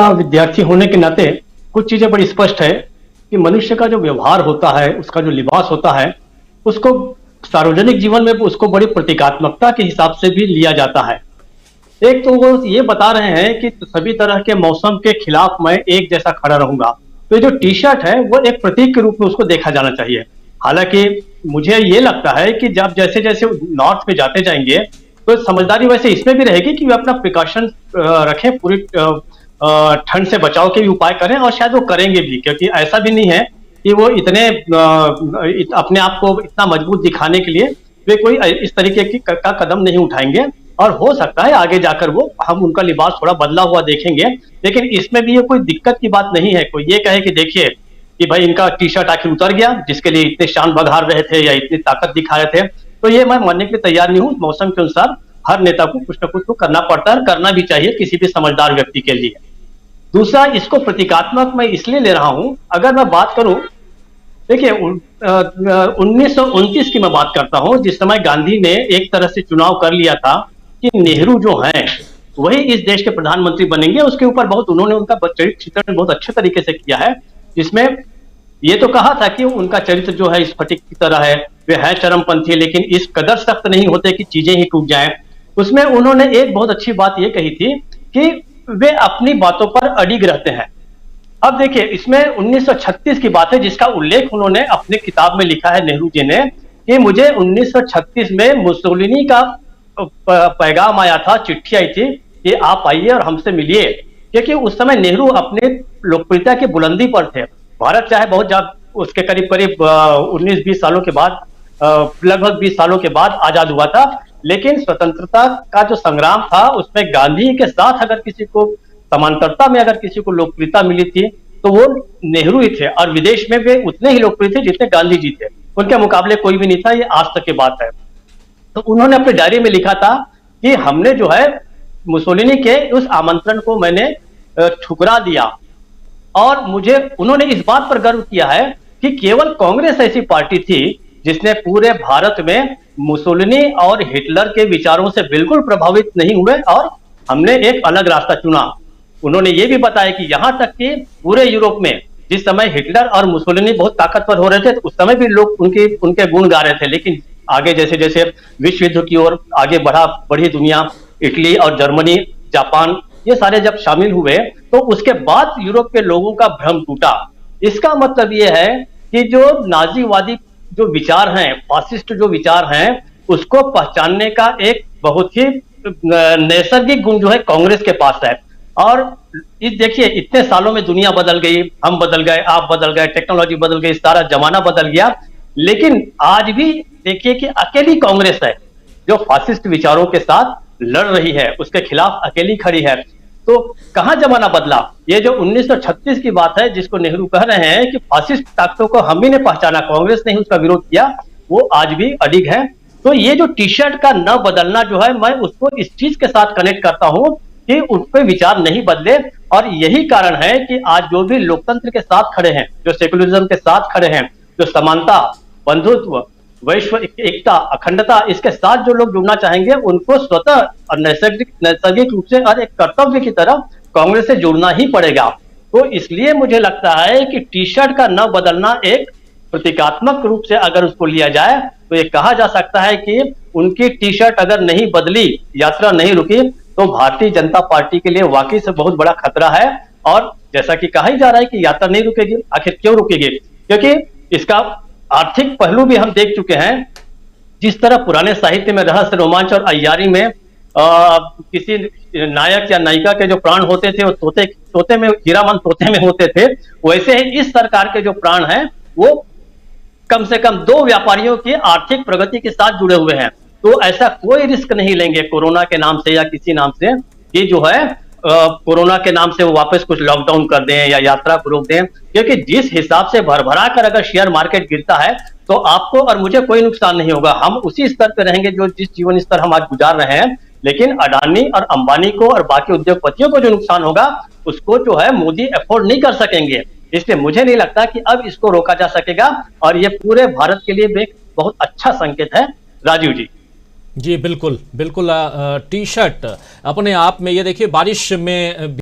विद्यार्थी होने के नाते कुछ चीजें बड़ी स्पष्ट है कि मनुष्य का जो व्यवहार होता है, उसका जो लिबास होता है, उसको सार्वजनिक जीवन में उसको बड़ी प्रतीकात्मकता के हिसाब से भी लिया जाता है। एक तो वो ये बता रहे हैं कि सभी तरह के मौसम के खिलाफ मैं एक जैसा खड़ा रहूंगा। तो ये जो टी शर्ट है वो एक प्रतीक के रूप में उसको देखा जाना चाहिए। हालांकि मुझे ये लगता है कि जब जैसे जैसे नॉर्थ में जाते जाएंगे तो समझदारी वैसे इसमें भी रहेगी कि वे अपना प्रिकॉशन रखें, पूरी ठंड से बचाव के भी उपाय करें, और शायद वो करेंगे भी, क्योंकि ऐसा भी नहीं है कि वो इतने अपने आप को इतना मजबूत दिखाने के लिए वे कोई इस तरीके की का कदम नहीं उठाएंगे। और हो सकता है आगे जाकर वो हम उनका लिबास थोड़ा बदला हुआ देखेंगे, लेकिन इसमें भी ये कोई दिक्कत की बात नहीं है। कोई ये कहे कि देखिए कि भाई इनका टी शर्ट आखिर उतर गया, जिसके लिए इतने शान बघार रहे थे या इतनी ताकत दिखा रहे थे, तो ये मैं मानने के लिए तैयार नहीं हूँ। मौसम के अनुसार हर नेता को कुछ ना कुछ तो करना पड़ता है, करना भी चाहिए किसी भी समझदार व्यक्ति के लिए। दूसरा, इसको प्रतीकात्मक मैं इसलिए ले रहा हूं, अगर मैं बात करूं, देखिए 1929 की मैं बात करता हूं, जिस समय गांधी ने एक तरह से चुनाव कर लिया था कि नेहरू जो हैं वही इस देश के प्रधानमंत्री बनेंगे। उसके ऊपर बहुत उन्होंने उनका चरित्र चित्रण बहुत अच्छे तरीके से किया है, जिसमें ये तो कहा था कि उनका चरित्र जो है स्फटिक की तरह है, वे है चरमपंथी लेकिन इस कदर सख्त नहीं होते कि चीजें ही टूट जाएं। उसमें उन्होंने एक बहुत अच्छी बात ये कही थी कि वे अपनी बातों पर अडिग रहते हैं। अब देखिए इसमें 1936 की बात है, जिसका उल्लेख उन्होंने अपनी किताब में लिखा है नेहरू जी ने, कि मुझे 1936 में मुसोलिनी का पैगाम आया था, चिट्ठी आई थी कि आप आइए और हमसे मिलिए, क्योंकि उस समय नेहरू अपने लोकप्रियता की बुलंदी पर थे। भारत चाहे बहुत उसके करीब करीब 19-20 सालों के बाद, लगभग 20 सालों के बाद आजाद हुआ था, लेकिन स्वतंत्रता का जो संग्राम था उसमें गांधी के साथ अगर किसी को समांतरता में अगर किसी को लोकप्रियता मिली थी तो वो नेहरू ही थे, और विदेश में वे उतने ही लोकप्रिय थे जितने गांधी जी थे। उनके मुकाबले कोई भी नहीं था, ये आज तक की बात है। तो उन्होंने अपने डायरी में लिखा था कि हमने जो है मुसोलिनी के उस आमंत्रण को मैंने ठुकरा दिया, और मुझे उन्होंने इस बात पर गर्व किया है कि केवल कांग्रेस ऐसी पार्टी थी जिसने पूरे भारत में मुसोलिनी और हिटलर के विचारों से बिल्कुल प्रभावित नहीं हुए, और हमने एक अलग रास्ता चुना। उन्होंने ये भी बताया कि यहां तक कि पूरे यूरोप में जिस समय हिटलर और मुसोलिनी बहुत ताकतवर हो रहे थे तो उस समय भी लोग उनके गुण गा रहे थे, लेकिन आगे जैसे जैसे विश्व युद्ध की ओर आगे बढ़ी दुनिया, इटली और जर्मनी, जापान, ये सारे जब शामिल हुए तो उसके बाद यूरोप के लोगों का भ्रम टूटा। इसका मतलब ये है कि जो नाजीवादी जो विचार हैं, फासिस्ट जो विचार हैं, उसको पहचानने का एक बहुत ही नैसर्गिक गुण जो है कांग्रेस के पास है। और इस देखिए इतने सालों में दुनिया बदल गई, हम बदल गए, आप बदल गए, टेक्नोलॉजी बदल गई, सारा जमाना बदल गया, लेकिन आज भी देखिए कि अकेली कांग्रेस है जो फासिस्ट विचारों के साथ लड़ रही है, उसके खिलाफ अकेली खड़ी है। तो कहां जमाना बदला? ये जो 1936 की बात है जिसको नेहरू कह रहे हैं कि फासिस्ट ताकतों को हम ही ने पहचाना, कांग्रेस ने ही उसका विरोध किया, वो आज भी अडिग है। तो ये जो टी शर्ट का न बदलना जो है, मैं उसको इस चीज के साथ कनेक्ट करता हूं कि उन पे विचार नहीं बदले, और यही कारण है कि आज जो भी लोकतंत्र के साथ खड़े हैं, जो सेकुलरिज्म के साथ खड़े हैं, जो समानता, बंधुत्व, वैश्व एकता, अखंडता, इसके साथ जो लोग जुड़ना चाहेंगे उनको स्वतः और नैसर्गिक रूप से और एक कर्तव्य की तरह कांग्रेस से जुड़ना ही पड़ेगा। तो इसलिए मुझे लगता है कि टी शर्ट का न बदलना एक प्रतीकात्मक रूप से अगर उसको लिया जाए तो ये कहा जा सकता है कि उनकी टी शर्ट अगर नहीं बदली, यात्रा नहीं रुकी, तो भारतीय जनता पार्टी के लिए वाकई से बहुत बड़ा खतरा है। और जैसा कि कहा ही जा रहा है कि यात्रा नहीं रुकेगी, आखिर क्यों रुकेगी? क्योंकि इसका आर्थिक पहलू भी हम देख चुके हैं। जिस तरह पुराने साहित्य में रहस्य, रोमांच और अय्यारी में किसी नायक या नायिका के जो प्राण होते थे वो तोते में, हीरामन तोते में होते थे, वैसे ही इस सरकार के जो प्राण हैं वो कम से कम दो व्यापारियों की आर्थिक प्रगति के साथ जुड़े हुए हैं। तो ऐसा कोई रिस्क नहीं लेंगे कोरोना के नाम से या किसी नाम से कि जो है कोरोना के नाम से वो वापस कुछ लॉकडाउन कर दें या यात्रा को रोक दें, क्योंकि जिस हिसाब से भरभरा कर अगर शेयर मार्केट गिरता है तो आपको और मुझे कोई नुकसान नहीं होगा। हम उसी स्तर पर रहेंगे जो जिस जीवन स्तर हम आज गुजार रहे हैं, लेकिन अडानी और अंबानी को और बाकी उद्योगपतियों को जो नुकसान होगा उसको जो है मोदी अफोर्ड नहीं कर सकेंगे। इसलिए मुझे नहीं लगता कि अब इसको रोका जा सकेगा, और ये पूरे भारत के लिए एक बहुत अच्छा संकेत है। राजीव जी। जी बिल्कुल बिल्कुल। टी शर्ट अपने आप में, ये देखिए बारिश में